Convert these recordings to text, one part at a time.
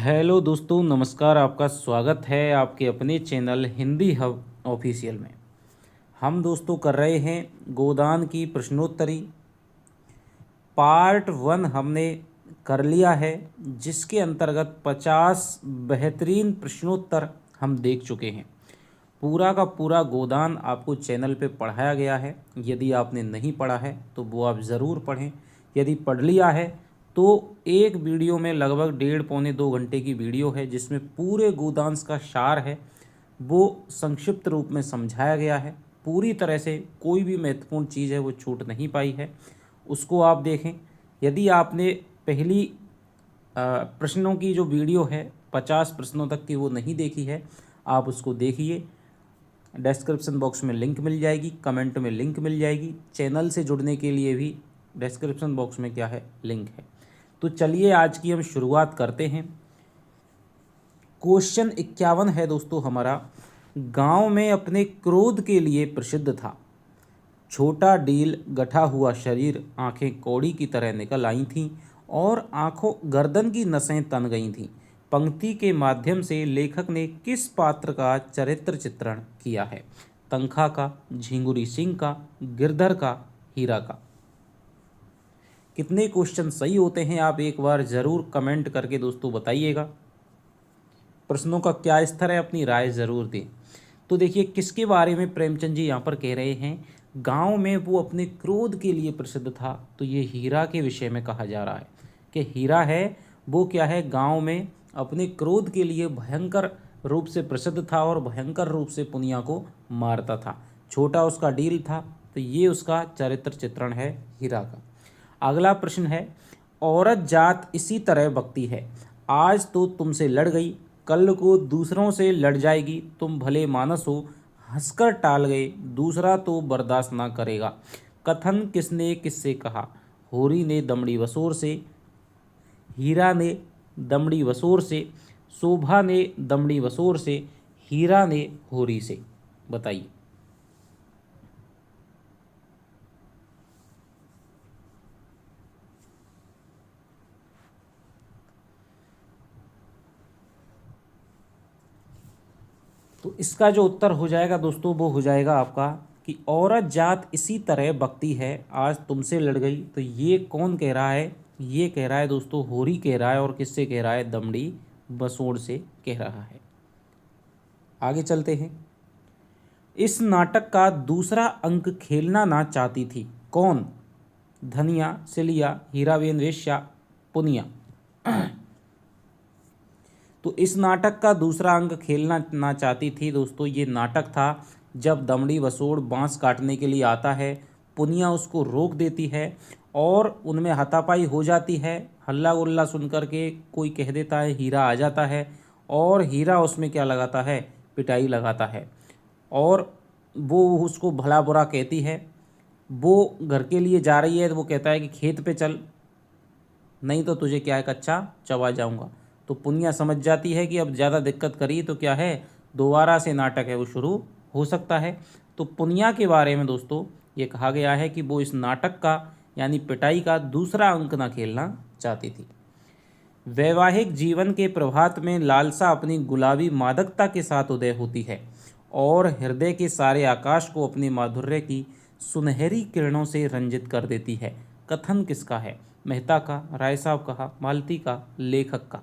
Hello दोस्तों, नमस्कार। आपका स्वागत है आपके अपने चैनल हिंदी हब ऑफिशियल में। हम दोस्तों कर रहे हैं गोदान की प्रश्नोत्तरी। पार्ट 1 हमने कर लिया है, जिसके अंतर्गत 50 बेहतरीन प्रश्नोत्तर हम देख चुके हैं। पूरा का पूरा गोदान आपको चैनल पे पढ़ाया गया है। यदि आपने नहीं पढ़ा है तो वो आप ज़रूर पढ़ें। यदि पढ़ लिया है तो एक वीडियो में लगभग 1.5 पौने 2 घंटे की वीडियो है, जिसमें पूरे गोदांश का सार है वो संक्षिप्त रूप में समझाया गया है। पूरी तरह से कोई भी महत्वपूर्ण चीज़ है वो छूट नहीं पाई है, उसको आप देखें। यदि आपने पहली प्रश्नों की जो वीडियो है 50 प्रश्नों तक की वो नहीं देखी है, आप उसको देखिए। डिस्क्रिप्शन बॉक्स में लिंक मिल जाएगी, कमेंट में लिंक मिल जाएगी। चैनल से जुड़ने के लिए भी डिस्क्रिप्शन बॉक्स में क्या है, लिंक है। तो चलिए आज की हम शुरुआत करते हैं। क्वेश्चन 51 है दोस्तों हमारा। गांव में अपने क्रोध के लिए प्रसिद्ध था। छोटा डील, गठा हुआ शरीर, आंखें कौड़ी की तरह निकल आई थीं और आंखों गर्दन की नसें तन गई थीं। पंक्ति के माध्यम से लेखक ने किस पात्र का चरित्र चित्रण किया है? तंखा का, झिंगुरी सिंह का, गिरधर का, हीरा का। कितने क्वेश्चन सही होते हैं आप एक बार ज़रूर कमेंट करके दोस्तों बताइएगा। प्रश्नों का क्या स्तर है, अपनी राय ज़रूर दें। तो देखिए किसके बारे में प्रेमचंद जी यहाँ पर कह रहे हैं, गांव में वो अपने क्रोध के लिए प्रसिद्ध था। तो ये हीरा के विषय में कहा जा रहा है कि हीरा है वो क्या है, गांव में अपने क्रोध के लिए भयंकर रूप से प्रसिद्ध था और भयंकर रूप से पुनिया को मारता था। छोटा उसका डील था, तो ये उसका चरित्र चित्रण है हीरा का। अगला प्रश्न है, औरत जात इसी तरह बकती है। आज तो तुमसे लड़ गई, कल को दूसरों से लड़ जाएगी। तुम भले मानस हो, हंसकर टाल गए, दूसरा तो बर्दाश्त ना करेगा। कथन किसने किससे कहा? होरी ने दमड़ी वसोर से, हीरा ने दमड़ी वसोर से, शोभा ने दमड़ी वसोर से, हीरा ने होरी से। बताइए। तो इसका जो उत्तर हो जाएगा दोस्तों वो हो जाएगा आपका कि औरत जात इसी तरह बकती है, आज तुमसे लड़ गई। तो ये कौन कह रहा है? ये कह रहा है दोस्तों होरी कह रहा है। और किससे कह रहा है? दमड़ी बसोड़ से कह रहा है। आगे चलते हैं। इस नाटक का दूसरा अंक खेलना ना चाहती थी कौन? धनिया, सिलिया, हीराबेन वेश्या, पुनिया। तो इस नाटक का दूसरा अंक खेलना ना चाहती थी दोस्तों, ये नाटक था जब दमड़ी वसोड़ बांस काटने के लिए आता है, पुनिया उसको रोक देती है और उनमें हाथापाई हो जाती है। हल्ला गुल्ला सुन कर के कोई कह देता है, हीरा आ जाता है और हीरा उसमें क्या लगाता है? पिटाई लगाता है। और वो उसको भला बुरा कहती है। वो घर के लिए जा रही है तो वो कहता है कि खेत पे चल, नहीं तो तुझे क्या है, कच्चा चबा जाऊंगा। तो पुनिया समझ जाती है कि अब ज़्यादा दिक्कत करी तो क्या है, दोबारा से नाटक है वो शुरू हो सकता है। तो पुनिया के बारे में दोस्तों ये कहा गया है कि वो इस नाटक का यानी पिटाई का दूसरा अंक ना खेलना चाहती थी। वैवाहिक जीवन के प्रभात में लालसा अपनी गुलाबी मादकता के साथ उदय होती है और हृदय के सारे आकाश को अपने माधुर्य की सुनहरी किरणों से रंजित कर देती है। कथन किसका है? मेहता का, राय साहब का, मालती का, लेखक का।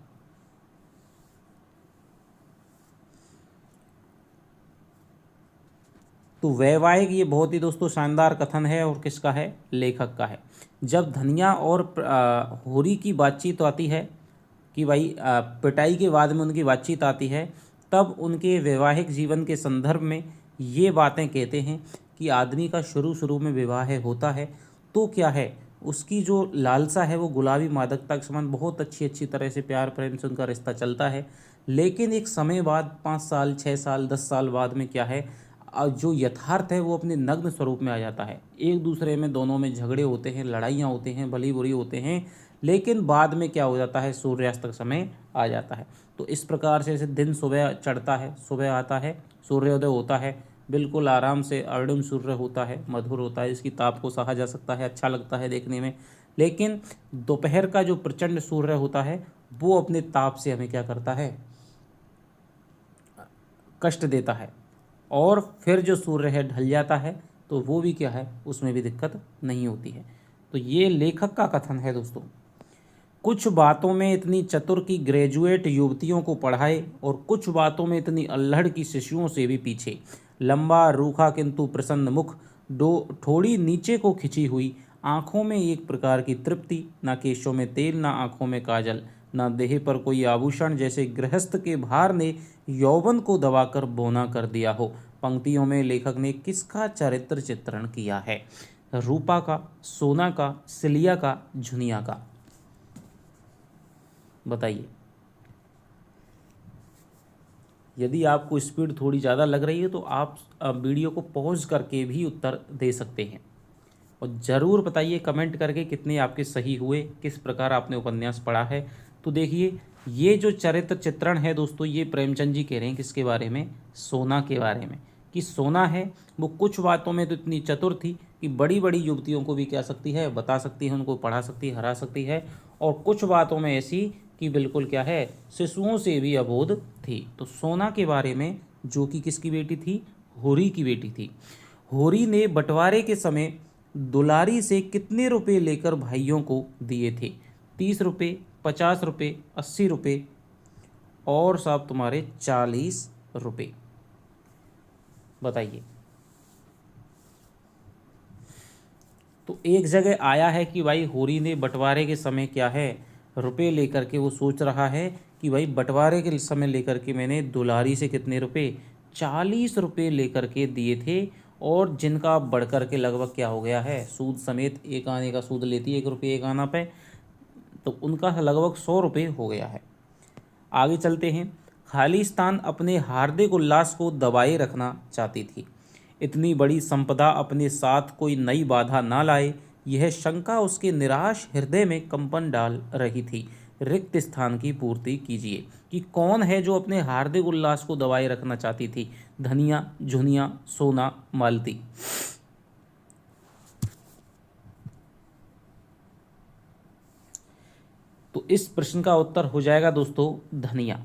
तो वैवाहिक ये बहुत ही दोस्तों शानदार कथन है और किसका है? लेखक का है। जब धनिया और होरी की बातचीत आती है कि भाई पिटाई के बाद में उनकी बातचीत आती है, तब उनके वैवाहिक जीवन के संदर्भ में ये बातें कहते हैं कि आदमी का शुरू शुरू में विवाह होता है तो क्या है, उसकी जो लालसा है वो गुलाबी मादकता के समान बहुत अच्छी अच्छी तरह से प्यार प्रेम से उनका रिश्ता चलता है। लेकिन एक समय बाद 5 साल 6 साल 10 साल बाद में क्या है, जो यथार्थ है वो अपने नग्न स्वरूप में आ जाता है। एक दूसरे में दोनों में झगड़े होते हैं, लड़ाइयाँ होते हैं, भली बुरी होते हैं, लेकिन बाद में क्या हो जाता है, सूर्यास्त का समय आ जाता है। तो इस प्रकार से दिन सुबह चढ़ता है, सुबह आता है, सूर्योदय होता है, बिल्कुल आराम से अरुण सूर्य होता है, मधुर होता है, इसकी ताप को सहा जा सकता है, अच्छा लगता है देखने में। लेकिन दोपहर का जो प्रचंड सूर्य होता है वो अपने ताप से हमें क्या करता है, कष्ट देता है। और फिर जो सूर्य है ढल जाता है तो वो भी क्या है, उसमें भी दिक्कत नहीं होती है। तो ये लेखक का कथन है दोस्तों। कुछ बातों में इतनी चतुर की ग्रेजुएट युवतियों को पढ़ाए और कुछ बातों में इतनी अल्हड़ की शिशुओं से भी पीछे। लंबा रूखा किंतु प्रसन्न मुख, डो थोड़ी नीचे को खिंची हुई, आंखों में एक प्रकार की तृप्ति, ना केशों में तेल, ना आंखों में काजल, ना देह पर कोई आभूषण, जैसे गृहस्थ के भार ने यौवन को दबाकर बौना कर दिया हो। पंक्तियों में लेखक ने किसका चरित्र चित्रण किया है? रूपा का, सोना का, सिलिया का, झुनिया का? बताइए। यदि आपको स्पीड थोड़ी ज़्यादा लग रही है तो आप वीडियो को पॉज करके भी उत्तर दे सकते हैं। और ज़रूर बताइए कमेंट करके कितने आपके सही हुए, किस प्रकार आपने उपन्यास पढ़ा है। तो देखिए, ये जो चरित्र चित्रण है दोस्तों, ये प्रेमचंद जी कह रहे हैं किसके बारे में? सोना के बारे में। कि सोना है वो कुछ बातों में तो इतनी चतुर थी कि बड़ी बड़ी युवतियों को भी क्या सकती है, बता सकती है, उनको पढ़ा सकती है, हरा सकती है। और कुछ बातों में ऐसी कि बिल्कुल क्या है, शिशुओं से भी अबोध थी। तो सोना के बारे में, जो कि किसकी बेटी थी? होरी की बेटी थी। होरी ने बंटवारे के समय दुलारी से कितने रुपए लेकर भाइयों को दिए थे? 30 रुपये, 50 रुपये, 80 रुपये और साहब तुम्हारे 40 रुपये। बताइए। तो एक जगह आया है कि भाई होरी ने बंटवारे के समय क्या है, रुपए लेकर के वो सोच रहा है कि भाई बंटवारे के समय लेकर के मैंने दुलारी से कितने रुपए, 40 रुपये लेकर के दिए थे। और जिनका बढ़ कर के लगभग क्या हो गया है, सूद समेत, एक आने का सूद लेती है 1 रुपये एक आना पे, तो उनका लगभग 100 रुपये हो गया है। आगे चलते हैं। खालिस्तान अपने हार्दिक उल्लास को दबाए रखना चाहती थी। इतनी बड़ी संपदा अपने साथ कोई नई बाधा ना लाए, यह शंका उसके निराश हृदय में कंपन डाल रही थी। रिक्त स्थान की पूर्ति कीजिए। कि कौन है जो अपने हार्दिक उल्लास को दबाए रखना चाहती थी? धनिया, झुनिया, सोना, मालती? तो इस प्रश्न का उत्तर हो जाएगा दोस्तों धनिया।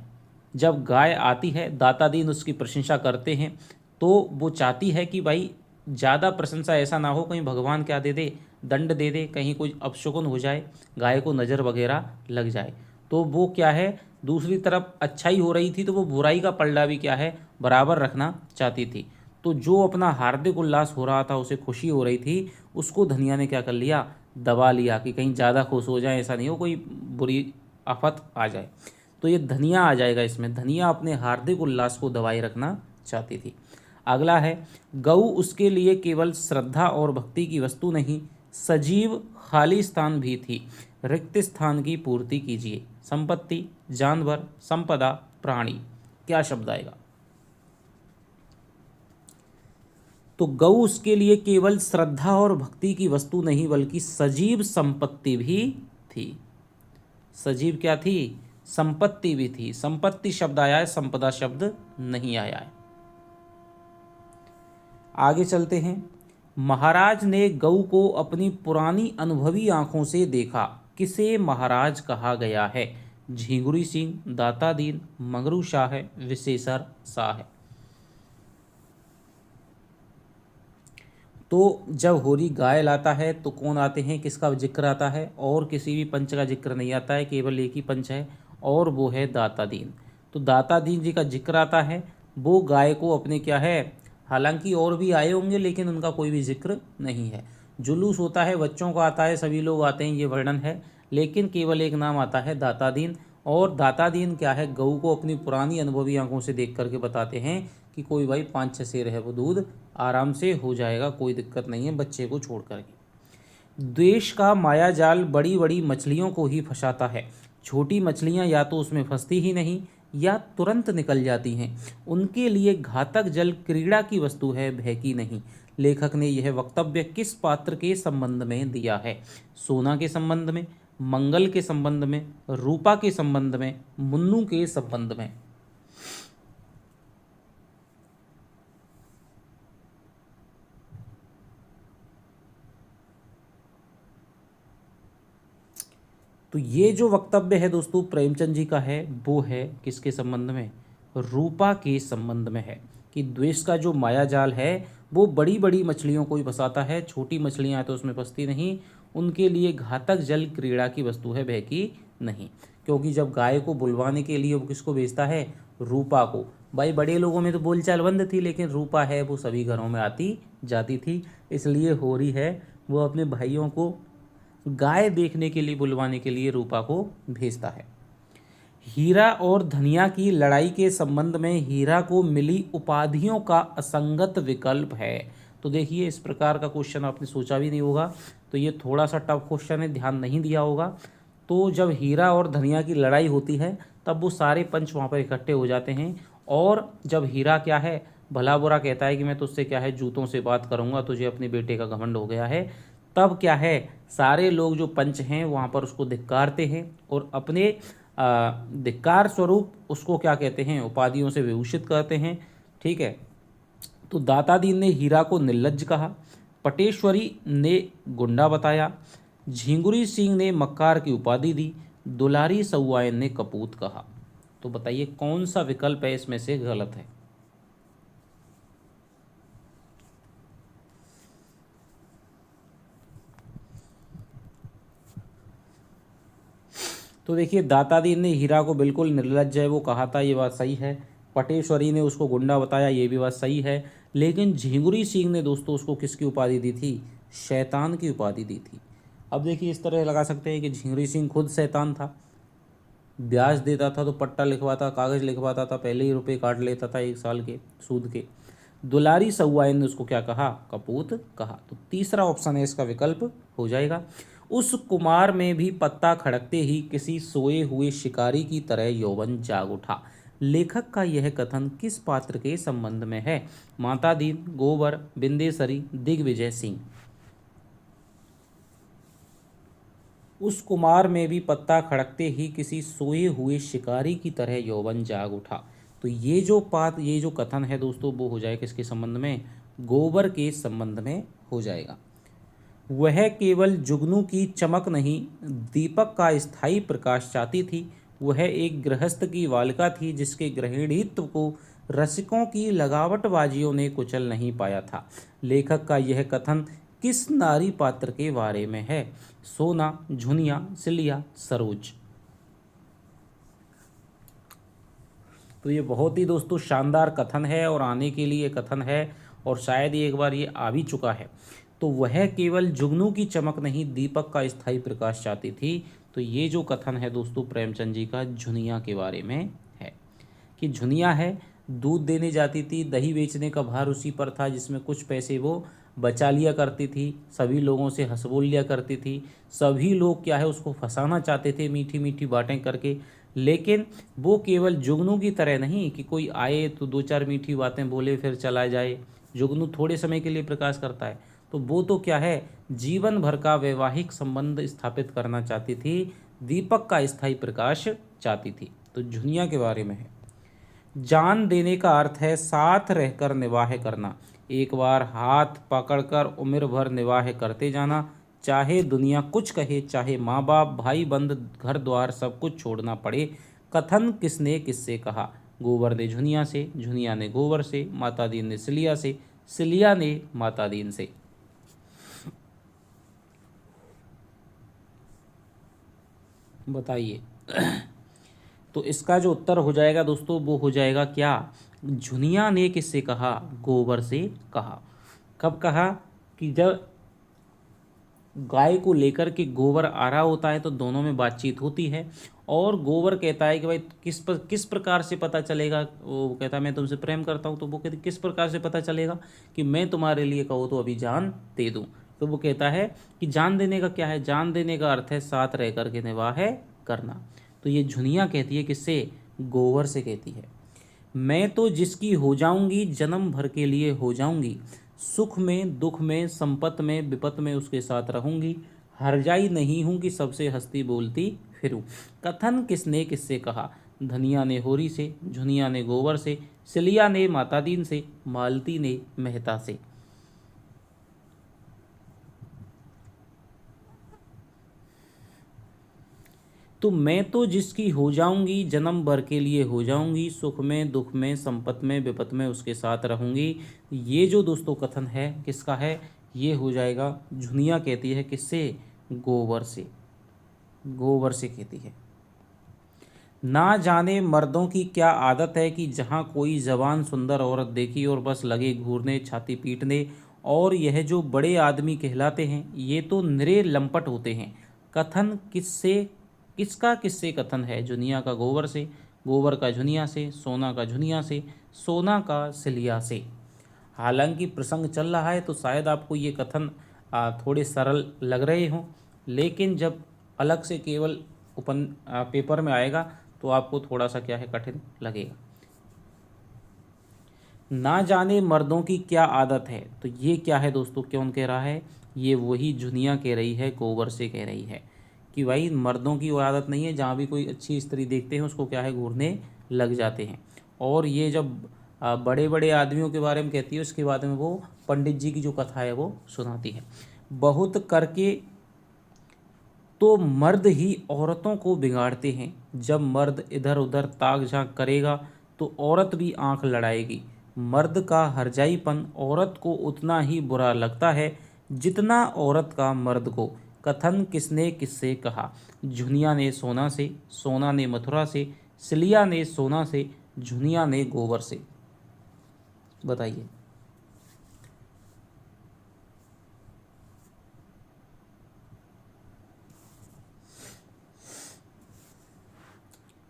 जब गाय आती है, दाता दीन उसकी प्रशंसा करते हैं, तो वो चाहती है कि भाई ज़्यादा प्रशंसा ऐसा ना हो, कहीं भगवान क्या दे दे, दंड दे दे, कहीं कोई अपशकुन हो जाए, गाय को नज़र वगैरह लग जाए। तो वो क्या है, दूसरी तरफ अच्छाई हो रही थी तो वो बुराई का पलड़ा भी क्या है, बराबर रखना चाहती थी। तो जो अपना हार्दिक उल्लास हो रहा था, उसे खुशी हो रही थी, उसको धनिया ने क्या कर लिया, दबा लिया कि कहीं ज़्यादा खुश हो जाए, ऐसा नहीं हो कोई बुरी आफत आ जाए। तो ये धनिया आ जाएगा इसमें। धनिया अपने हार्दिक उल्लास को दबाए रखना चाहती थी। अगला है, गऊ उसके लिए केवल श्रद्धा और भक्ति की वस्तु नहीं, सजीव खाली स्थान भी थी। रिक्त स्थान की पूर्ति कीजिए। संपत्ति, जानवर, संपदा, प्राणी? क्या शब्द आएगा? तो गऊ उसके लिए केवल श्रद्धा और भक्ति की वस्तु नहीं बल्कि सजीव संपत्ति भी थी। सजीव क्या थी? संपत्ति भी थी। संपत्ति शब्द आया है, संपदा शब्द नहीं आया है। आगे चलते हैं। महाराज ने गऊ को अपनी पुरानी अनुभवी आंखों से देखा। किसे महाराज कहा गया है? झिंगुरी सिंह, दाता दीन, मंगरू शाह, विशेषर शाह? तो जब होरी गाय लाता है तो कौन आते हैं, किसका जिक्र आता है? और किसी भी पंच का जिक्र नहीं आता है, केवल एक ही पंच है और वो है दाता दीन। तो दाता दीन जी का जिक्र आता है। वो गाय को अपने क्या है, हालांकि और भी आए होंगे लेकिन उनका कोई भी जिक्र नहीं है। जुलूस होता है, बच्चों का आता है, सभी लोग आते हैं, ये वर्णन है, लेकिन केवल एक नाम आता है, दाता दीन। और दाता दीन क्या है, गऊ को अपनी पुरानी अनुभवी आंखों से देख करके बताते हैं कि कोई भाई 5-6 शेर है वो दूध आराम से हो जाएगा, कोई दिक्कत नहीं है बच्चे को छोड़ करके। द्वेष का मायाजाल बड़ी बड़ी मछलियों को ही फंसाता है। छोटी मछलियां या तो उसमें फंसती ही नहीं या तुरंत निकल जाती हैं। उनके लिए घातक जल क्रीड़ा की वस्तु है, भय की नहीं। लेखक ने यह वक्तव्य किस पात्र के संबंध में दिया है? सोना के संबंध में, मंगल के संबंध में, रूपा के संबंध में, मुन्नू के संबंध में? तो ये जो वक्तव्य है दोस्तों प्रेमचंद जी का है वो है किसके संबंध में, रूपा के संबंध में है, कि द्वेष का जो माया जाल है वो बड़ी बड़ी मछलियों को ही फंसाता है, छोटी मछलियां तो उसमें फंसती नहीं, उनके लिए घातक जल क्रीड़ा की वस्तु है, भय की नहीं। क्योंकि जब गाय को बुलवाने के लिए वो किसको भेजता है, रूपा को। भाई बड़े लोगों में तो बोलचाल बंद थी, लेकिन रूपा है वो सभी घरों में आती जाती थी, इसलिए होरी है वो अपने भाइयों को गाय देखने के लिए बुलवाने के लिए रूपा को भेजता है। हीरा और धनिया की लड़ाई के संबंध में हीरा को मिली उपाधियों का असंगत विकल्प है। तो देखिए इस प्रकार का क्वेश्चन आपने सोचा भी नहीं होगा, तो ये थोड़ा सा टफ क्वेश्चन है, ध्यान नहीं दिया होगा। तो जब हीरा और धनिया की लड़ाई होती है तब वो सारे पंच वहाँ पर इकट्ठे हो जाते हैं, और जब हीरा क्या है भला बुरा कहता है कि मैं तुझसे क्या है जूतों से बात करूंगा, तुझे अपने बेटे का घमंड हो गया है, तब क्या है सारे लोग जो पंच हैं वहाँ पर उसको धिक्कारते हैं और अपने धिक्कार स्वरूप उसको क्या कहते हैं, उपाधियों से विभूषित करते हैं। ठीक है, तो दातादीन ने हीरा को निर्लज्ज कहा, पटेश्वरी ने गुंडा बताया, झिंगुरी सिंह ने मक्कार की उपाधि दी, दुलारी सउआयन ने कपूत कहा। तो बताइए कौन सा विकल्प है इसमें से गलत है। तो देखिए दातादीन ने हीरा को बिल्कुल निर्लज्ज है वो कहा था, ये बात सही है। पटेश्वरी ने उसको गुंडा बताया, ये भी बात सही है। लेकिन झिंगुरी सिंह ने दोस्तों उसको किसकी उपाधि दी थी, शैतान की उपाधि दी थी। अब देखिए इस तरह लगा सकते हैं कि झिंगुरी सिंह खुद शैतान था, ब्याज देता था तो पट्टा लिखवाता, कागज़ लिखवाता था, पहले ही रुपए काट लेता था 1 साल के सूद के। दुलारी सउआइन ने उसको क्या कहा, कपूत कहा। तो तीसरा ऑप्शन है इसका विकल्प हो जाएगा। उस कुमार में भी पत्ता खड़कते ही किसी सोए हुए शिकारी की तरह यौवन जाग उठा। लेखक का यह कथन किस पात्र के संबंध में है, माता दीन, गोबर, बिंदेसरी, दिग्विजय सिंह। उस कुमार में भी पत्ता खड़कते ही किसी सोए हुए शिकारी की तरह यौवन जाग उठा। तो ये जो कथन है दोस्तों वो हो जाएगा किसके संबंध में, गोबर के संबंध में हो जाएगा। वह केवल जुगनू की चमक नहीं दीपक का स्थायी प्रकाश चाहती थी। वह एक गृहस्थ की बालिका थी जिसके गृहिणीत्व को रसिकों की लगावटबाजियों ने कुचल नहीं पाया था। लेखक का यह कथन किस नारी पात्र के बारे में है, सोना, झुनिया, सिलिया, सरोज। तो ये बहुत ही दोस्तों शानदार कथन है और आने के लिए कथन है, और शायद ही एक बार ये आ भी चुका है। तो वह केवल जुगनू की चमक नहीं दीपक का स्थायी प्रकाश चाहती थी। तो ये जो कथन है दोस्तों प्रेमचंद जी का झुनिया के बारे में है, कि झुनिया है दूध देने जाती थी, दही बेचने का भार उसी पर था, जिसमें कुछ पैसे वो बचा लिया करती थी, सभी लोगों से हंसबोल लिया करती थी, सभी लोग क्या है उसको फंसाना चाहते थे मीठी मीठी बातें करके। लेकिन वो केवल जुगनू की तरह नहीं कि कोई आए तो 2 4 मीठी बातें बोले फिर चला जाए, जुगनू थोड़े समय के लिए प्रकाश करता है, तो वो तो क्या है जीवन भर का वैवाहिक संबंध स्थापित करना चाहती थी, दीपक का स्थायी प्रकाश चाहती थी। तो झुनिया के बारे में है। जान देने का अर्थ है साथ रहकर निवाह करना, एक बार हाथ पकड़कर उम्र भर निवाह करते जाना, चाहे दुनिया कुछ कहे, चाहे माँ बाप भाई बंद घर द्वार सब कुछ छोड़ना पड़े। कथन किसने किससे कहा, गोबर ने झुनिया से, झुनिया ने गोबर से, माता दीन ने सिलिया से, सिलिया ने माता दीन से। बताइए तो इसका जो उत्तर हो जाएगा दोस्तों वो हो जाएगा क्या, झुनिया ने किससे कहा, गोबर से कहा। कब कहा, कि जब गाय को लेकर के गोबर आ रहा होता है तो दोनों में बातचीत होती है, और गोबर कहता है कि भाई किस प्रकार से पता चलेगा, वो कहता है मैं तुमसे प्रेम करता हूँ, तो वो कहती किस प्रकार से पता चलेगा, कि मैं तुम्हारे लिए कहूँ तो अभी जान दे दूँ। तो वो कहता है कि जान देने का क्या है, जान देने का अर्थ है साथ रह करके निवाह करना। तो ये झुनिया कहती है किससे, गोबर से कहती है। मैं तो जिसकी हो जाऊंगी जन्म भर के लिए हो जाऊंगी, सुख में दुख में संपत में विपत में उसके साथ रहूंगी, हरजाई नहीं हूं कि सबसे हंसती बोलती फिरूं। कथन किसने किससे कहा, धनिया ने होरी से, झुनिया ने गोबर से, सिलिया ने मातादीन से, मालती ने मेहता से। तो मैं तो जिसकी हो जाऊंगी, जन्म भर के लिए हो जाऊंगी, सुख में दुख में संपत में विपत में उसके साथ रहूंगी। ये जो दोस्तों कथन है किसका है? ये हो जाएगा, झुनिया कहती है किससे? गोबर से। गोबर से कहती है। ना जाने मर्दों की क्या आदत है कि जहाँ कोई जवान सुंदर औरत देखी और बस लगे घूरने छाती पीटने। और यह जो बड़े आदमी कहलाते हैं ये तो निरे लंपट होते हैं। कथन किससे? किसका किससे कथन है? जुनिया का गोबर से, गोबर का झुनिया से, सोना का झुनिया से, सोना का सिलिया से। हालांकि प्रसंग चल रहा है तो शायद आपको ये कथन थोड़े सरल लग रहे हों, लेकिन जब अलग से केवल पेपर में आएगा तो आपको थोड़ा सा क्या है, कठिन लगेगा। ना जाने मर्दों की क्या आदत है, तो ये क्या है दोस्तों, कौन कह रहा है? ये वही झुनिया कह रही है, गोबर से कह रही है कि भाई मर्दों की वो आदत नहीं है, जहाँ भी कोई अच्छी स्त्री देखते हैं उसको क्या है, घूरने लग जाते हैं। और ये जब बड़े बड़े आदमियों के बारे में कहती है उसके बाद में वो पंडित जी की जो कथा है वो सुनाती है। बहुत करके तो मर्द ही औरतों को बिगाड़ते हैं। जब मर्द इधर उधर ताक झांक करेगा तो औरत भी आंख लड़ाएगी। मर्द का हरजाईपन औरत को उतना ही बुरा लगता है जितना औरत का मर्द को। कथन किसने किससे कहा? झुनिया ने सोना से, सोना ने मथुरा से, सिलिया ने सोना से, झुनिया ने गोबर से। बताइए।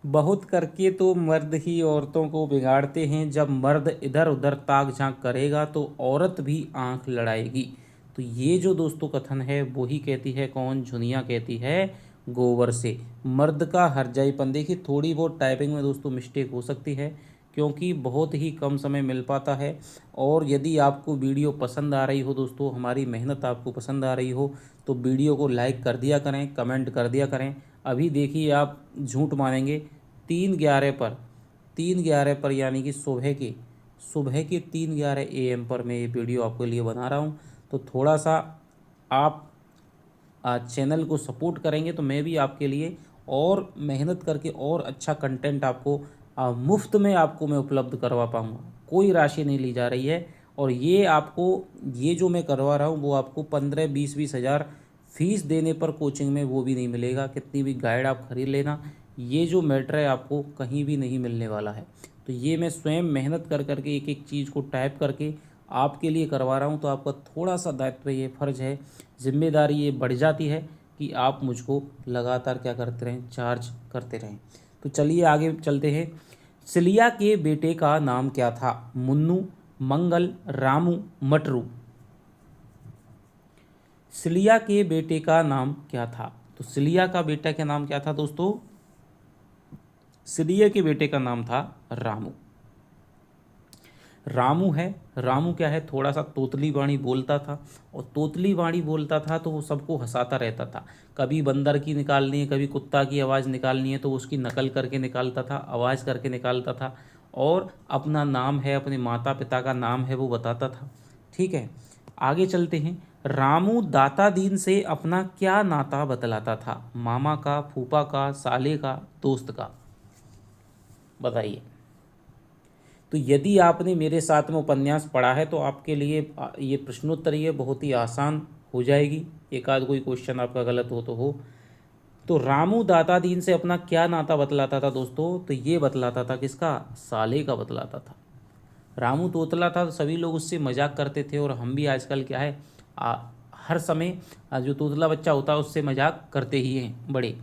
बहुत करके तो मर्द ही औरतों को बिगाड़ते हैं। जब मर्द इधर उधर ताक झांक करेगा तो औरत भी आंख लड़ाएगी। तो ये जो दोस्तों कथन है वो ही कहती है कौन? झुनिया कहती है गोबर से। मर्द का हरजाईपन, देखिए थोड़ी बहुत टाइपिंग में दोस्तों मिस्टेक हो सकती है क्योंकि बहुत ही कम समय मिल पाता है। और यदि आपको वीडियो पसंद आ रही हो दोस्तों, हमारी मेहनत आपको पसंद आ रही हो, तो वीडियो को लाइक कर दिया करें, कमेंट कर दिया करें। अभी देखिए आप झूठ मानेंगे, 3/11 पर यानी कि सुबह के 3:11 AM पर मैं ये वीडियो आपके लिए बना रहा हूँ। तो थोड़ा सा आप चैनल को सपोर्ट करेंगे तो मैं भी आपके लिए और मेहनत करके और अच्छा कंटेंट आपको मुफ्त में आपको मैं उपलब्ध करवा पाऊँगा। कोई राशि नहीं ली जा रही है। और ये आपको, ये जो मैं करवा रहा हूँ वो आपको 15-20 हज़ार फीस देने पर कोचिंग में वो भी नहीं मिलेगा। कितनी भी गाइड आप खरीद लेना, ये जो मैटर है आपको कहीं भी नहीं मिलने वाला है। तो ये मैं स्वयं मेहनत कर करके एक एक चीज़ को टाइप करके आपके लिए करवा रहा हूँ। तो आपका थोड़ा सा दायित्व, ये फ़र्ज़ है, जिम्मेदारी ये बढ़ जाती है कि आप मुझको लगातार क्या करते रहें, चार्ज करते रहें। तो चलिए आगे चलते हैं। सिलिया के बेटे का नाम क्या था? मुन्नू, मंगल, रामू, मटरू। सिलिया के बेटे का नाम क्या था? तो सिलिया का बेटा का नाम क्या था दोस्तों? सिलिया के बेटे का नाम था रामू। रामू है, रामू क्या है, थोड़ा सा तोतली वाणी बोलता था। और तोतली वाणी बोलता था तो वो सबको हंसाता रहता था। कभी बंदर की निकालनी है, कभी कुत्ता की आवाज़ निकालनी है तो उसकी नकल करके निकालता था, आवाज़ करके निकालता था। और अपना नाम है, अपने माता पिता का नाम है वो बताता था। ठीक है, आगे चलते हैं। रामू दाता दीन से अपना क्या नाता बतलाता था? मामा का, फूफा का, साले का, दोस्त का। बताइए। तो यदि आपने मेरे साथ में उपन्यास पढ़ा है तो आपके लिए ये प्रश्नोत्तरी है बहुत ही आसान हो जाएगी। एक आध कोई क्वेश्चन आपका गलत हो तो हो। तो रामू दाता दीन से अपना क्या नाता बतलाता था दोस्तों? तो ये बतलाता था किसका? साले का बतलाता था। रामू तोतला था तो सभी लोग उससे मजाक करते थे। और हम भी आजकल क्या है, हर समय जो तोतला बच्चा होता है उससे मजाक करते ही हैं बड़े।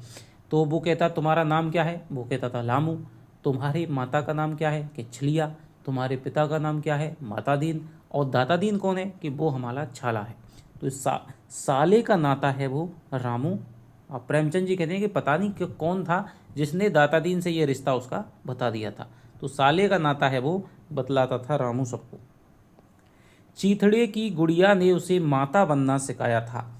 तो वो कहता तुम्हारा नाम क्या है? वो कहता था लामू। तुम्हारी माता का नाम क्या है? कि छलिया। तुम्हारे पिता का नाम क्या है? माता दीन। और दाता दीन कौन है? कि वो हमारा छाला है। तो साले का नाता है वो रामू। अब प्रेमचंद जी कहते हैं कि पता नहीं कि कौन था जिसने दाता दीन से ये रिश्ता उसका बता दिया था। तो साले का नाता है वो बतलाता था रामू सबको। चीथड़े की गुड़िया ने उसे माता बनना सिखाया था।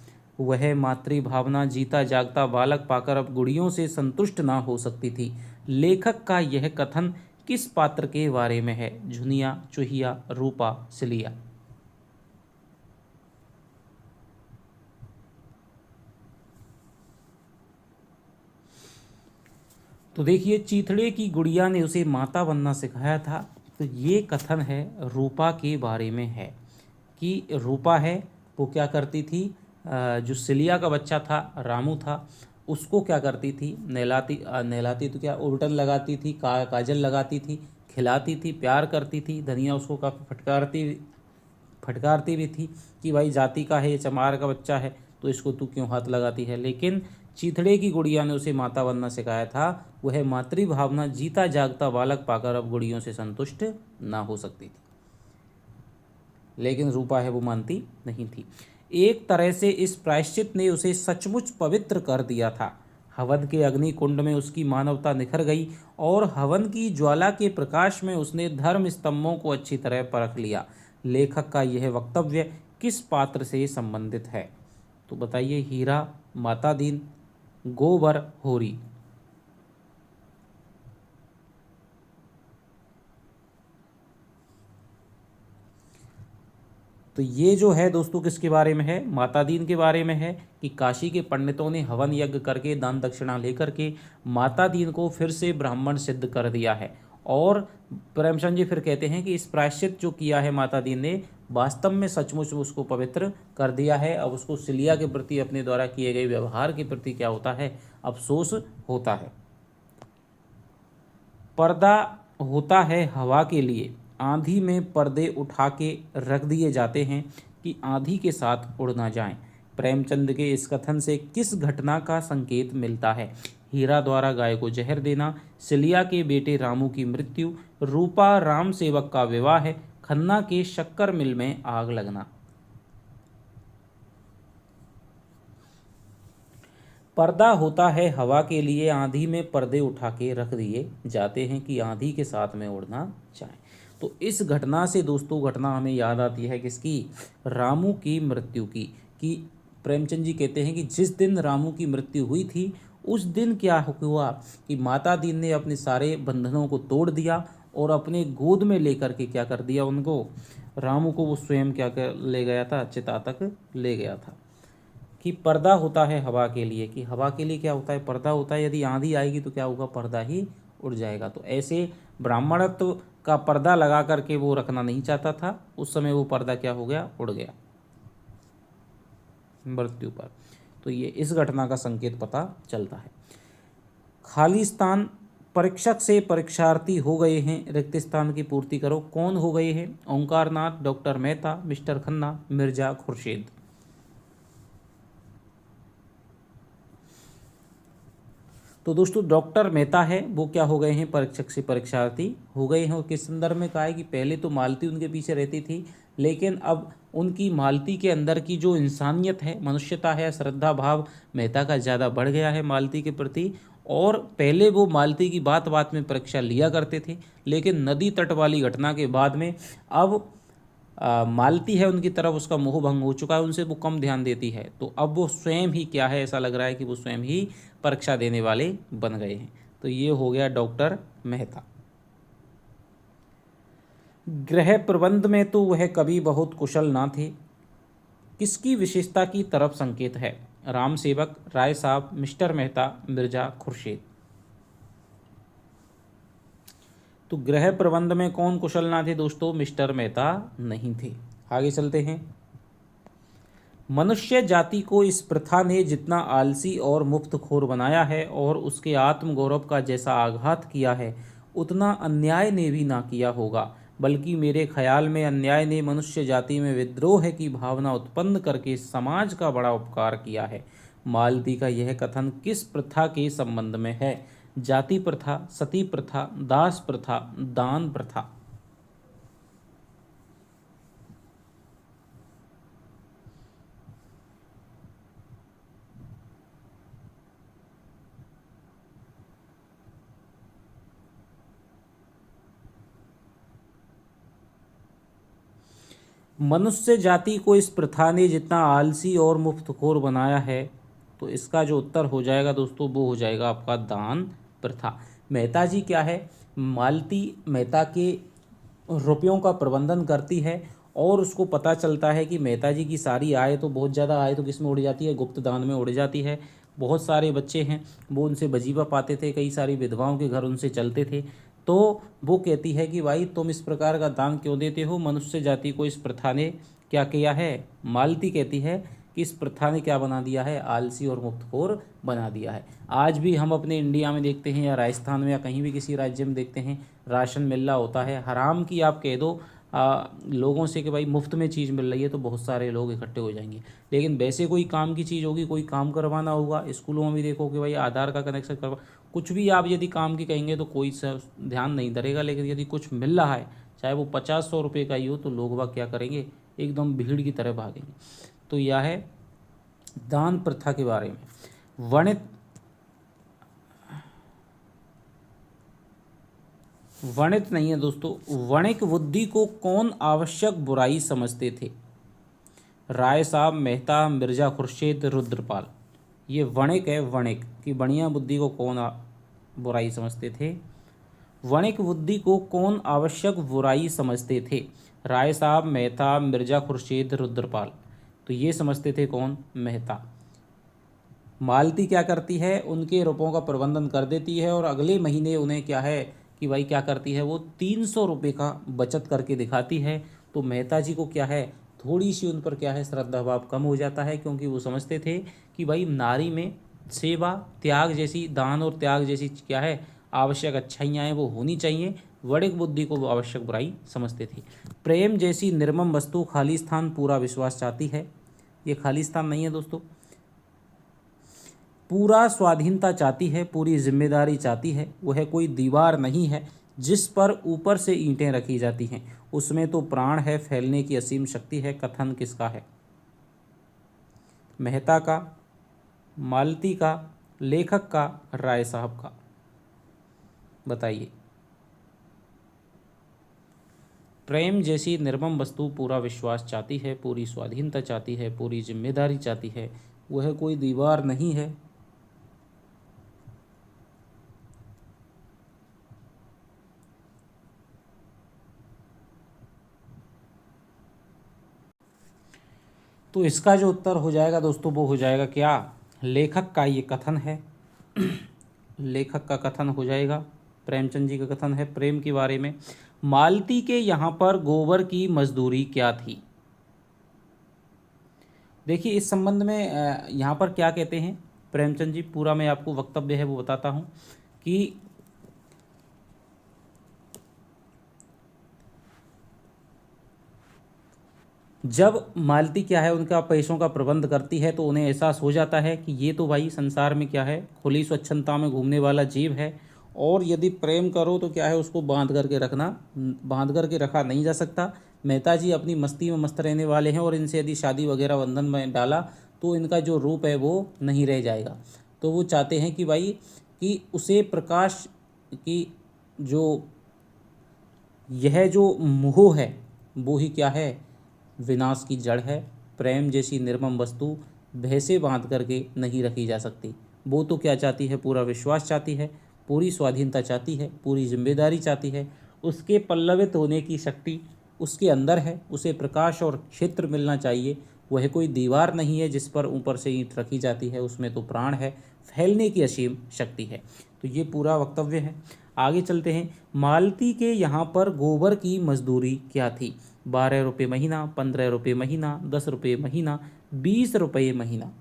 वह मातृभावना जीता जागता बालक पाकर अब गुड़ियों से संतुष्ट ना हो सकती थी। लेखक का यह कथन किस पात्र के बारे में है? झुनिया, चूहिया, रूपा, सिलिया। तो देखिए, चीथड़े की गुड़िया ने उसे माता बनना सिखाया था। तो ये कथन है रूपा के बारे में है कि रूपा है वो क्या करती थी, जो सिलिया का बच्चा था रामू था, उसको क्या करती थी, नहलाती तो क्या उबटन लगाती थी, काजल लगाती थी, खिलाती थी, प्यार करती थी। धनिया उसको काफ़ी फटकारती भी थी कि भाई जाति का है, ये चमार का बच्चा है, तो इसको तू क्यों हाथ लगाती है। लेकिन चीथड़े की गुड़िया ने उसे माता बनना सिखाया था। वह मातृभावना जीता जागता बालक पाकर अब गुड़ियों से संतुष्ट ना हो सकती थी। लेकिन रूपा है वो मानती नहीं थी। एक तरह से इस प्रायश्चित ने उसे सचमुच पवित्र कर दिया था। हवन के अग्नि कुंड में उसकी मानवता निखर गई और हवन की ज्वाला के प्रकाश में उसने धर्म स्तंभों को अच्छी तरह परख लिया। लेखक का यह वक्तव्य किस पात्र से संबंधित है? तो बताइए, हीरा, माता दीन, गोबर, होरी। तो ये जो है दोस्तों किसके बारे में है? माता दीन के बारे में है कि काशी के पंडितों ने हवन यज्ञ करके दान दक्षिणा लेकर के माता दीन को फिर से ब्राह्मण सिद्ध कर दिया है। और प्रेमचंद जी फिर कहते हैं कि इस प्रायश्चित जो किया है माता दीन ने, वास्तव में सचमुच उसको पवित्र कर दिया है। अब उसको सिलिया के प्रति अपने द्वारा किए गए व्यवहार के प्रति क्या होता है? अफसोस होता है। पर्दा होता है हवा के लिए, आंधी में पर्दे उठा के रख दिए जाते हैं कि आंधी के साथ उड़ ना जाएं। प्रेमचंद के इस कथन से किस घटना का संकेत मिलता है? हीरा द्वारा गाय को जहर देना, सिलिया के बेटे रामू की मृत्यु, रूपा राम सेवक का विवाह, खन्ना के शक्कर मिल में आग लगना। पर्दा होता है हवा के लिए, आंधी में पर्दे उठा के रख दिए जाते हैं कि आंधी के साथ में उड़ना चाहें। तो इस घटना से दोस्तों घटना हमें याद आती है किसकी? रामू की मृत्यु की। कि प्रेमचंद जी कहते हैं कि जिस दिन रामू की मृत्यु हुई थी उस दिन क्या हुआ कि माता दीन ने अपने सारे बंधनों को तोड़ दिया और अपने गोद में लेकर के क्या कर दिया उनको, रामू को वो स्वयं क्या कर ले गया था, चिता तक ले गया था। कि पर्दा होता है हवा के लिए, कि हवा के लिए क्या होता है? पर्दा होता है। यदि आंधी आएगी तो क्या होगा? पर्दा ही उड़ जाएगा। तो ऐसे ब्राह्मणत्व का पर्दा लगा करके वो रखना नहीं चाहता था। उस समय वो पर्दा क्या हो गया? उड़ गया मृत्यु पर। तो ये इस घटना का संकेत पता चलता है। खाली स्थान, परीक्षक से परीक्षार्थी हो गए हैं, रिक्त स्थान की पूर्ति करो। कौन हो गए हैं? Omkarnath, doctor Mehta, mister Khanna, Mirza Khurshid. तो दोस्तों डॉक्टर मेहता है वो क्या हो गए हैं? परीक्षक से परीक्षार्थी हो गए हैं। और किस संदर्भ में कहा है कि पहले तो मालती उनके पीछे रहती थी, लेकिन अब उनकी मालती के अंदर की जो इंसानियत है, मनुष्यता है, श्रद्धा भाव मेहता का ज़्यादा बढ़ गया है मालती के प्रति। और पहले वो मालती की बात बात में परीक्षा लिया करते थे, लेकिन नदी तट वाली घटना के बाद में अब मालती है उनकी तरफ उसका मोह भंग हो चुका है, उनसे वो कम ध्यान देती है। तो अब वो स्वयं ही क्या है, ऐसा लग रहा है कि वो स्वयं ही परीक्षा देने वाले बन गए हैं। तो ये हो गया डॉक्टर मेहता। गृह प्रबंध में तो वह कभी बहुत कुशल ना थे। किसकी विशेषता की तरफ संकेत है? राम सेवक, राय साहब, मिस्टर मेहता, मिर्जा खुर्शीद। तो गृह प्रबंध में कौन कुशल ना थे दोस्तों? मिस्टर मेहता नहीं थे। आगे चलते हैं। मनुष्य जाति को इस प्रथा ने जितना आलसी और मुफ्तखोर बनाया है और उसके आत्मगौरव का जैसा आघात किया है, उतना अन्याय ने भी ना किया होगा। बल्कि मेरे ख्याल में अन्याय ने मनुष्य जाति में विद्रोह की भावना उत्पन्न करके समाज का बड़ा उपकार किया है। मालती का यह कथन किस प्रथा के संबंध में है? जाति प्रथा, सती प्रथा, दास प्रथा, दान प्रथा। मनुष्य जाति को इस प्रथा ने जितना आलसी और मुफ्तखोर बनाया है, तो इसका जो उत्तर हो जाएगा दोस्तों वो हो जाएगा आपका दान प्रथा। मेहता जी क्या है? मालती मेहता के रुपयों का प्रबंधन करती है और उसको पता चलता है कि मेहता जी की सारी आय तो बहुत ज़्यादा आय तो किस में उड़ जाती है? गुप्त दान में उड़ जाती है। बहुत सारे बच्चे हैं वो उनसे वजीफा पाते थे, कई सारी विधवाओं के घर उनसे चलते थे। तो वो कहती है कि भाई तुम इस प्रकार का दान क्यों देते हो, मनुष्य जाति को इस प्रथा ने क्या किया है। मालती कहती है कि इस प्रथा ने क्या बना दिया है, आलसी और मुफ्तखोर बना दिया है। आज भी हम अपने इंडिया में देखते हैं या राजस्थान में या कहीं भी किसी राज्य में देखते हैं, राशन मिल रहा होता है, हराम की आप कह दो लोगों से कि भाई मुफ्त में चीज़ मिल रही है तो बहुत सारे लोग इकट्ठे हो जाएंगे। लेकिन वैसे कोई काम की चीज़ होगी, कोई काम करवाना होगा, स्कूलों में भी देखो कि भाई आधार का कनेक्शन करवा, कुछ भी आप यदि काम की कहेंगे तो कोई ध्यान नहीं धरेगा। लेकिन यदि कुछ मिल रहा है, चाहे वो 50-100 रुपये का ही हो, तो लोग वह क्या करेंगे, एकदम भीड़ की तरह भागेंगे। तो यह है दान प्रथा के बारे में। वणित नहीं है दोस्तों, वणिक बुद्धि को कौन आवश्यक बुराई समझते थे। राय साहब, मेहता, मिर्जा खुर्शीद, रुद्रपाल। ये वणिक है, वणिक कि बढ़िया बुद्धि को कौन बुराई समझते थे। वणिक बुद्धि को कौन आवश्यक बुराई समझते थे। राय साहब, मेहता, मिर्जा खुर्शीद, रुद्रपाल। तो ये समझते थे कौन, मेहता। मालती क्या करती है, उनके रुपयों का प्रबंधन कर देती है और अगले महीने उन्हें क्या है कि भाई क्या करती है, वो 300 रुपये का बचत करके दिखाती है। तो मेहता जी को क्या है, थोड़ी सी उन पर क्या है, श्रद्धा भाव कम हो जाता है, क्योंकि वो समझते थे कि भाई नारी में सेवा, त्याग जैसी, दान और त्याग जैसी क्या है आवश्यक अच्छाइयाँ हैं वो होनी चाहिए। वणिक बुद्धि को वो आवश्यक बुराई समझते थे। प्रेम जैसी निर्मम वस्तु खालिस्तान पूरा विश्वास चाहती है। ये खालिस्तान नहीं है दोस्तों, पूरा स्वाधीनता चाहती है, पूरी जिम्मेदारी चाहती है। वह कोई दीवार नहीं है जिस पर ऊपर से ईंटें रखी जाती हैं, उसमें तो प्राण है, फैलने की असीम शक्ति है। कथन किसका है, मेहता का, मालती का, लेखक का, राय साहब का, बताइए। प्रेम जैसी निर्मम वस्तु पूरा विश्वास चाहती है, पूरी स्वाधीनता चाहती है, पूरी जिम्मेदारी चाहती है। वह कोई दीवार नहीं है। तो इसका जो उत्तर हो जाएगा दोस्तों वो हो जाएगा क्या, लेखक का ये कथन है। लेखक का कथन हो जाएगा, प्रेमचंद जी का कथन है प्रेम के बारे में। मालती के यहाँ पर गोबर की मजदूरी क्या थी। देखिए इस संबंध में यहाँ पर क्या कहते हैं प्रेमचंद जी, पूरा मैं आपको वक्तव्य है वो बताता हूँ कि जब मालती क्या है उनका पैसों का प्रबंध करती है तो उन्हें एहसास हो जाता है कि ये तो भाई संसार में क्या है, खुली स्वच्छंदता में घूमने वाला जीव है, और यदि प्रेम करो तो क्या है उसको बांध करके रखा नहीं जा सकता। मेहता जी अपनी मस्ती में मस्त रहने वाले हैं और इनसे यदि शादी वगैरह बंधन में डाला तो इनका जो रूप है वो नहीं रह जाएगा। तो वो चाहते हैं कि भाई कि उसे प्रकाश की जो यह जो मोह है वो ही क्या है, विनाश की जड़ है। प्रेम जैसी निर्मम वस्तु भैंसे बांध करके नहीं रखी जा सकती। वो तो क्या चाहती है, पूरा विश्वास चाहती है, पूरी स्वाधीनता चाहती है, पूरी जिम्मेदारी चाहती है। उसके पल्लवित होने की शक्ति उसके अंदर है, उसे प्रकाश और क्षेत्र मिलना चाहिए। वह कोई दीवार नहीं है जिस पर ऊपर से ईंट रखी जाती है, उसमें तो प्राण है, फैलने की असीम शक्ति है। तो ये पूरा वक्तव्य है। आगे चलते हैं। मालती के यहाँ पर गोबर की मजदूरी क्या थी। 12 रुपये महीना, 15 रुपये महीना, 10 रुपये महीना, 20 रुपये महीना।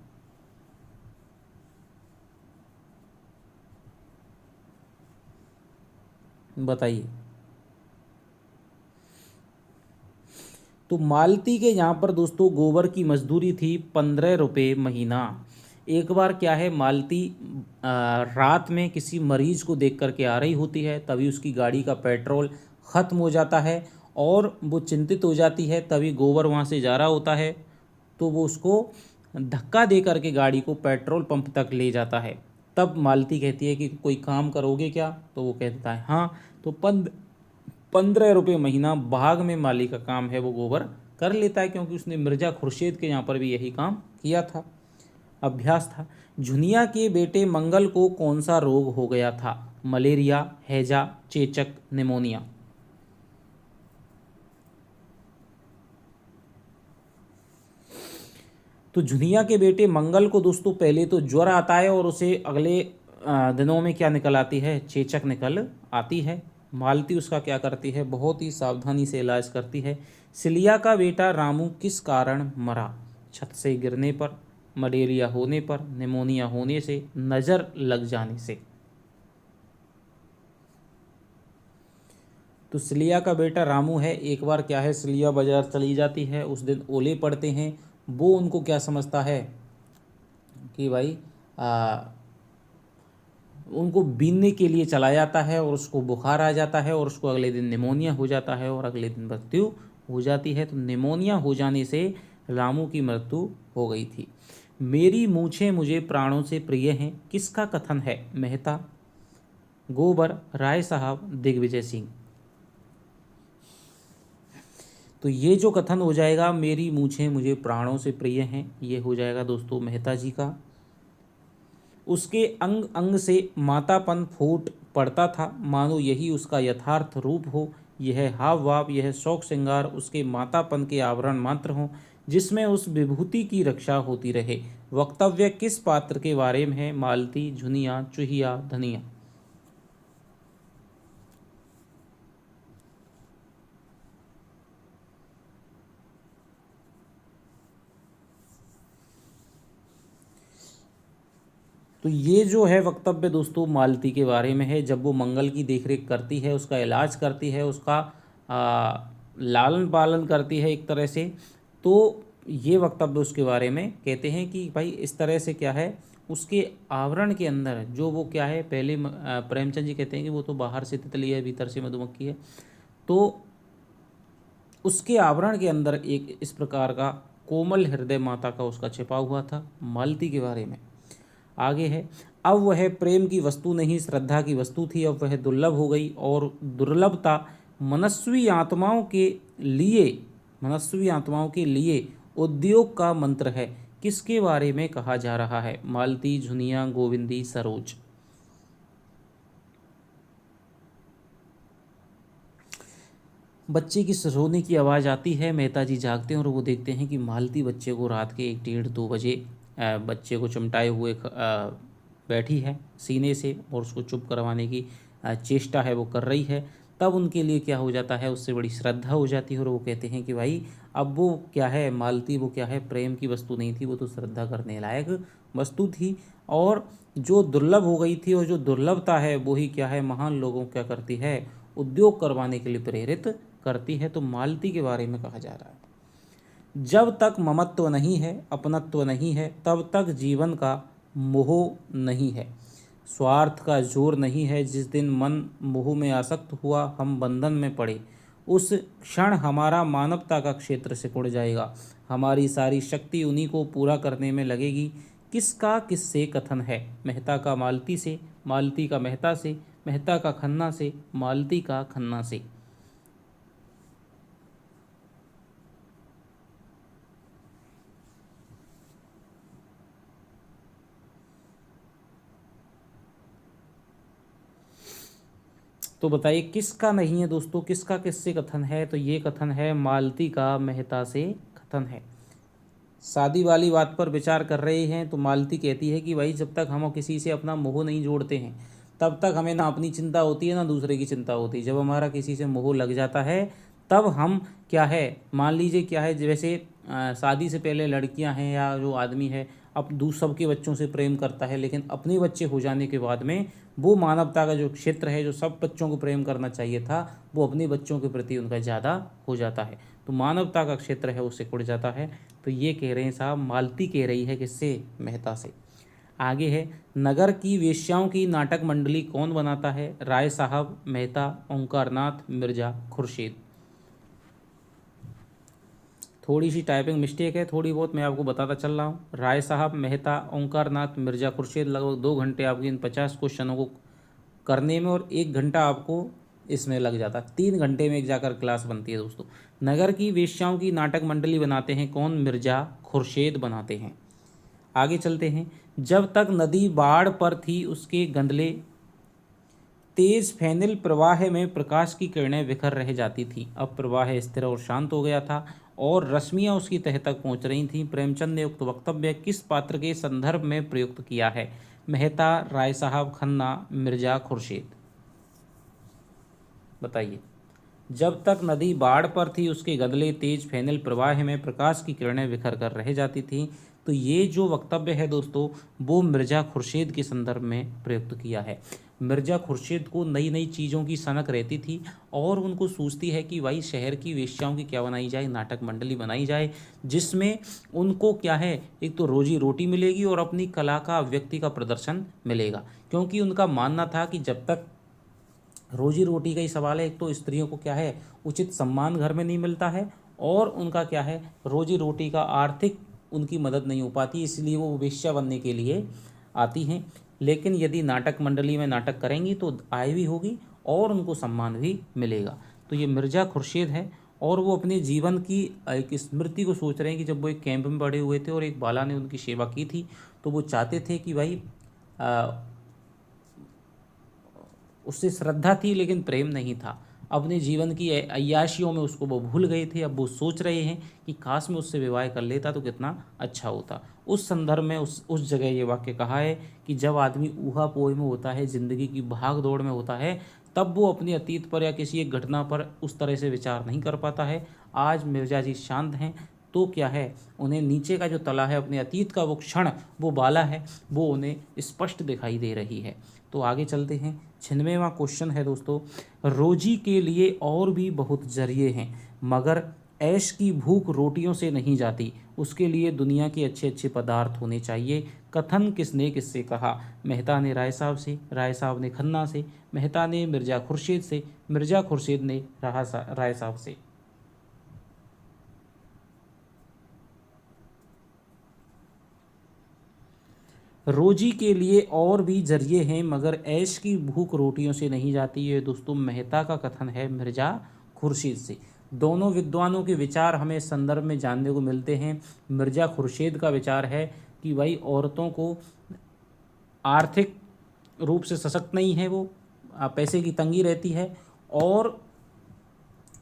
बताइए। तो मालती के यहाँ पर दोस्तों गोबर की मजदूरी थी 15 रुपये महीना। एक बार क्या है, मालती रात में किसी मरीज को देख करके आ रही होती है, तभी उसकी गाड़ी का पेट्रोल ख़त्म हो जाता है और वो चिंतित हो जाती है। तभी गोबर वहाँ से जा रहा होता है तो वो उसको धक्का दे करके गाड़ी को पेट्रोल पंप तक ले जाता है। तब मालती कहती है कि कोई काम करोगे क्या, तो वो कहता है हाँ। तो 15 रुपये महीना भाग में माली का काम है वो गोबर कर लेता है, क्योंकि उसने मिर्जा खुर्शीद के यहाँ पर भी यही काम किया था, अभ्यास था। झुनिया के बेटे मंगल को कौन सा रोग हो गया था। मलेरिया, हैजा, चेचक, निमोनिया। तो झुनिया के बेटे मंगल को दोस्तों पहले तो ज्वर आता है और उसे अगले दिनों में क्या निकल आती है, चेचक निकल आती है। मालती उसका क्या करती है, बहुत ही सावधानी से इलाज करती है। सिलिया का बेटा रामू किस कारण मरा, छत से गिरने पर, मलेरिया होने पर, निमोनिया होने से, नज़र लग जाने से। तो सिलिया का बेटा रामू है, एक बार क्या है, सिलिया बाजार चली जाती है, उस दिन ओले पड़ते हैं। वो उनको क्या समझता है कि भाई उनको बीनने के लिए चला जाता है और उसको बुखार आ जाता है और उसको अगले दिन निमोनिया हो जाता है और अगले दिन मृत्यु हो जाती है। तो निमोनिया हो जाने से रामू की मृत्यु हो गई थी। मेरी मूछें मुझे प्राणों से प्रिय हैं, किसका कथन है, मेहता, गोबर, राय साहब, दिग्विजय सिंह। तो ये जो कथन हो जाएगा, मेरी मूछें मुझे प्राणों से प्रिय हैं, ये हो जाएगा दोस्तों मेहता जी का। उसके अंग अंग से मातापन फूट पड़ता था, मानो यही उसका यथार्थ रूप हो। यह हाव भाव, यह शौक श्रृंगार उसके मातापन के आवरण मात्र हों, जिसमें उस विभूति की रक्षा होती रहे। वक्तव्य किस पात्र के बारे में है, मालती, झुनिया, चूहिया, धनिया। तो ये जो है वक्तव्य दोस्तों मालती के बारे में है। जब वो मंगल की देखरेख करती है, उसका इलाज करती है, उसका लालन पालन करती है एक तरह से, तो ये वक्तव्य उसके बारे में कहते हैं कि भाई इस तरह से क्या है, उसके आवरण के अंदर जो वो क्या है, पहले प्रेमचंद जी कहते हैं कि वो तो बाहर से तितली है, भीतर से मधुमक्खी है। तो उसके आवरण के अंदर एक इस प्रकार का कोमल हृदय माता का उसका छिपा हुआ था। मालती के बारे में आगे है, अब वह प्रेम की वस्तु नहीं, श्रद्धा की वस्तु थी, अब वह दुर्लभ हो गई और दुर्लभता मनस्वी आत्माओं के लिए, मनस्वी आत्माओं के लिए उद्योग का मंत्र है। किसके बारे में कहा जा रहा है, मालती, झुनिया, गोविंदी, सरोज। बच्चे की रोने की आवाज़ आती है, मेहता जी जागते हैं और वो देखते हैं कि मालती बच्चे को रात के 1, 1:30, 2 बजे बच्चे को चिमटाए हुए बैठी है सीने से और उसको चुप करवाने की चेष्टा है वो कर रही है। तब उनके लिए क्या हो जाता है, उससे बड़ी श्रद्धा हो जाती है और वो कहते हैं कि भाई अब वो क्या है, मालती वो क्या है, प्रेम की वस्तु नहीं थी, वो तो श्रद्धा करने लायक वस्तु थी। और जो दुर्लभ हो गई थी और जो दुर्लभता है वो ही क्या है, महान लोगों क्या करती है, उद्योग करवाने के लिए प्रेरित करती है। तो मालती के बारे में कहा जा रहा है, जब तक ममत्व नहीं है, अपनत्व नहीं है, तब तक जीवन का मोह नहीं है, स्वार्थ का जोर नहीं है। जिस दिन मन मोह में आसक्त हुआ, हम बंधन में पड़े, उस क्षण हमारा मानवता का क्षेत्र सिकुड़ जाएगा, हमारी सारी शक्ति उन्हीं को पूरा करने में लगेगी। किसका किससे कथन है, मेहता का मालती से, मालती का मेहता से, मेहता का खन्ना से, मालती का खन्ना से। तो बताइए किसका नहीं है दोस्तों, किसका किससे कथन है, तो ये कथन है मालती का मेहता से कथन है। शादी वाली बात पर विचार कर रहे हैं तो मालती कहती है कि भाई जब तक हम किसी से अपना मोह नहीं जोड़ते हैं, तब तक हमें ना अपनी चिंता होती है ना दूसरे की चिंता होती है। जब हमारा किसी से मोह लग जाता है, तब हम क्या है, मान लीजिए क्या है, जैसे शादी से पहले लड़कियां हैं या जो आदमी है अब सबके बच्चों से प्रेम करता है, लेकिन अपने बच्चे हो जाने के बाद में वो मानवता का जो क्षेत्र है, जो सब बच्चों को प्रेम करना चाहिए था, वो अपने बच्चों के प्रति उनका ज़्यादा हो जाता है, तो मानवता का क्षेत्र है वो सिकुड़ जाता है। तो ये कह रहे हैं साहब, मालती कह रही है किससे, मेहता से। आगे है, नगर की वेश्याओं की नाटक मंडली कौन बनाता है, राय साहब, मेहता, ओंकारनाथ, मिर्जा, खुर्शीद। थोड़ी सी टाइपिंग मिस्टेक है, थोड़ी बहुत मैं आपको बताता चल रहा हूँ। राय साहब, मेहता, ओंकारनाथ, मिर्जा, खुर्शीद। लगभग 2 घंटे आपके इन 50 क्वेश्चनों को करने में और 1 घंटा आपको इसमें लग जाता है। 3 घंटे में एक जाकर क्लास बनती है दोस्तों। नगर की वेश्याओं की नाटक मंडली बनाते हैं कौन, मिर्जा, खुर्शीद बनाते हैं। आगे चलते हैं, जब तक नदी बाढ़ पर थी उसके गंदले तेज फैनिल प्रवाह में प्रकाश की किरणें बिखर रह जाती थी। अब प्रवाह स्थिर और शांत हो गया था और रश्मियाँ उसकी तह तक पहुँच रही थीं। प्रेमचंद ने उक्त वक्तव्य किस पात्र के संदर्भ में प्रयुक्त किया है? मेहता, राय साहब, खन्ना, मिर्जा खुर्शीद। बताइए। जब तक नदी बाढ़ पर थी उसके गदले तेज फेनल प्रवाह में प्रकाश की किरणें बिखर कर रह जाती थीं। तो ये जो वक्तव्य है दोस्तों, वो मिर्ज़ा खुर्शीद के संदर्भ में प्रयुक्त किया है। मिर्ज़ा खुर्शीद को नई नई चीज़ों की सनक रहती थी और उनको सूझती है कि भाई शहर की वेश्याओं की क्या बनाई जाए, नाटक मंडली बनाई जाए, जिसमें उनको क्या है, एक तो रोजी रोटी मिलेगी और अपनी कला का अभिव्यक्ति का प्रदर्शन मिलेगा। क्योंकि उनका मानना था कि जब तक रोजी रोटी का ही सवाल है, एक तो स्त्रियों को क्या है, उचित सम्मान घर में नहीं मिलता है और उनका क्या है, रोजी रोटी का आर्थिक उनकी मदद नहीं हो पाती, इसलिए वो वेश्या बनने के लिए आती हैं। लेकिन यदि नाटक मंडली में नाटक करेंगी तो आय भी होगी और उनको सम्मान भी मिलेगा। तो ये मिर्ज़ा खुर्शीद है और वो अपने जीवन की एक स्मृति को सोच रहे हैं कि जब वो एक कैंप में पड़े हुए थे और एक बाला ने उनकी सेवा की थी, तो वो चाहते थे कि भाई उससे श्रद्धा थी लेकिन प्रेम नहीं था। अपने जीवन की अय्याशियों में उसको वो भूल गए थे। अब वो सोच रहे हैं कि काश मैं उससे विवाह कर लेता तो कितना अच्छा होता। उस संदर्भ में उस जगह ये वाक्य कहा है कि जब आदमी ऊहा पोह में होता है, ज़िंदगी की भाग दौड़ में होता है, तब वो अपने अतीत पर या किसी एक घटना पर उस तरह से विचार नहीं कर पाता है। आज मिर्जा जी शांत हैं तो क्या है, उन्हें नीचे का जो तला है, अपने अतीत का वो क्षण, वो बाला है, वो उन्हें स्पष्ट दिखाई दे रही है। तो आगे चलते हैं। 96वां क्वेश्चन है दोस्तों, रोजी के लिए और भी बहुत जरिए हैं मगर ऐश की भूख रोटियों से नहीं जाती, उसके लिए दुनिया के अच्छे अच्छे पदार्थ होने चाहिए। कथन किसने किससे कहा? मेहता ने राय साहब से, राय साहब ने खन्ना से, मेहता ने मिर्ज़ा खुर्शीद से, मिर्ज़ा खुर्शीद ने राय साहब से। रोजी के लिए और भी जरिए हैं मगर ऐश की भूख रोटियों से नहीं जाती। ये दोस्तों मेहता का कथन है मिर्ज़ा खुर्शीद से। दोनों विद्वानों के विचार हमें संदर्भ में जानने को मिलते हैं। मिर्ज़ा खुर्शीद का विचार है कि भाई औरतों को आर्थिक रूप से सशक्त नहीं है, वो पैसे की तंगी रहती है और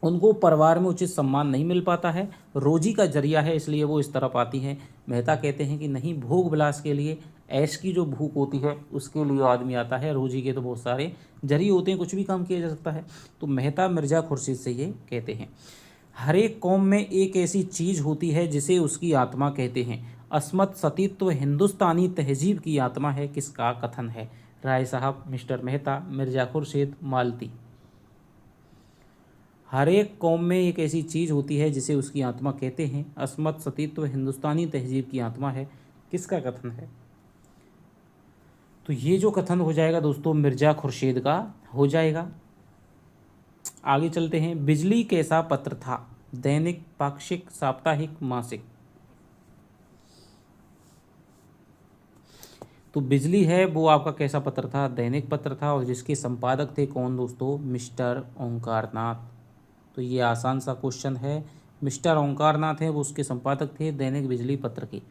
उनको परिवार में उचित सम्मान नहीं मिल पाता है, रोजी का जरिया है इसलिए वो इस तरफ आती हैं। मेहता कहते हैं कि नहीं, भोग विलास के लिए, ऐश की जो भूख होती है उसके लिए आदमी आता है, रोजी के तो बहुत सारे जरिए होते हैं, कुछ भी काम किया जा सकता है। तो मेहता मिर्ज़ा खुर्शीद से ये कहते हैं। हर एक कौम में एक ऐसी चीज़ होती है जिसे उसकी आत्मा कहते हैं। अस्मत् सतीत्व हिंदुस्तानी तहजीब की आत्मा है, किसका कथन है? राय साहब, मिस्टर मेहता, मिर्ज़ा खुर्शीद, मालती। हर एक कौम में एक ऐसी चीज़ होती है जिसे उसकी आत्मा कहते हैं। अस्मत् सतीत्व हिंदुस्तानी तहजीब की आत्मा है, किसका कथन है? तो ये जो कथन हो जाएगा दोस्तों मिर्ज़ा खुर्शीद का हो जाएगा। आगे चलते हैं। बिजली कैसा पत्र था? दैनिक, पाक्षिक, साप्ताहिक, मासिक? तो बिजली है वो आपका कैसा पत्र था? दैनिक पत्र था और जिसके संपादक थे कौन दोस्तों? मिस्टर ओंकारनाथ। तो ये आसान सा क्वेश्चन है। मिस्टर ओंकारनाथ हैं, वो उसके संपादक थे दैनिक बिजली पत्र के।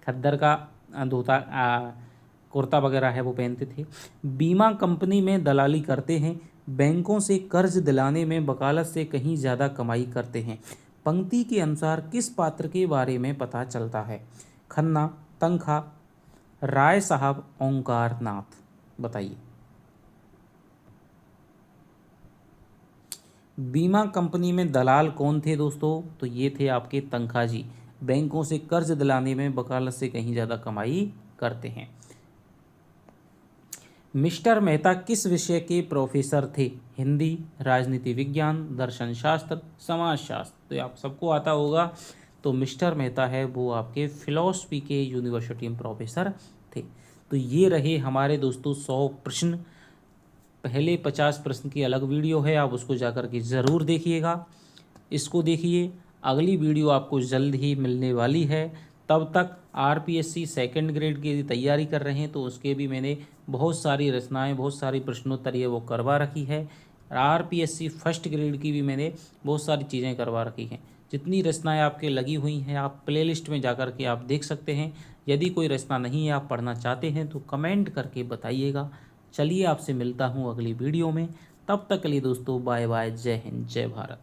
खद्दर का धोता कुर्ता वगैरह है वो पहनते थे। बीमा कंपनी में दलाली करते हैं, बैंकों से कर्ज दिलाने में वकालत से कहीं ज़्यादा कमाई करते हैं। पंक्ति के अनुसार किस पात्र के बारे में पता चलता है? खन्ना, तनखा, राय साहब, ओंकारनाथ? बताइए। बीमा कंपनी में दलाल कौन थे दोस्तों? तो ये थे आपके तनखा जी। बैंकों से कर्ज दिलाने में वकालत से कहीं ज़्यादा कमाई करते हैं। मिस्टर मेहता किस विषय के प्रोफेसर थे? हिंदी, राजनीति विज्ञान, दर्शन शास्त्र, समाजशास्त्र? तो आप सबको आता होगा। तो मिस्टर मेहता है वो आपके फिलॉसफी के यूनिवर्सिटी में प्रोफेसर थे। तो ये रहे हमारे दोस्तों 100 प्रश्न। पहले 50 प्रश्न की अलग वीडियो है, आप उसको जाकर के ज़रूर देखिएगा। इसको देखिए। अगली वीडियो आपको जल्द ही मिलने वाली है। तब तक आरपीएससी सेकंड ग्रेड की यदि तैयारी कर रहे हैं तो उसके भी मैंने बहुत सारी रचनाएं, बहुत सारी प्रश्नोत्तर ये वो करवा रखी है। आरपीएससी फर्स्ट ग्रेड की भी मैंने बहुत सारी चीज़ें करवा रखी हैं। जितनी रचनाएं आपके लगी हुई हैं आप प्लेलिस्ट में जाकर के आप देख सकते हैं। यदि कोई रचना नहीं है, आप पढ़ना चाहते हैं तो कमेंट करके बताइएगा। चलिए, आपसे मिलता हूँ अगली वीडियो में। तब तक के लिए दोस्तों बाय बाय, जय हिंद, जय भारत।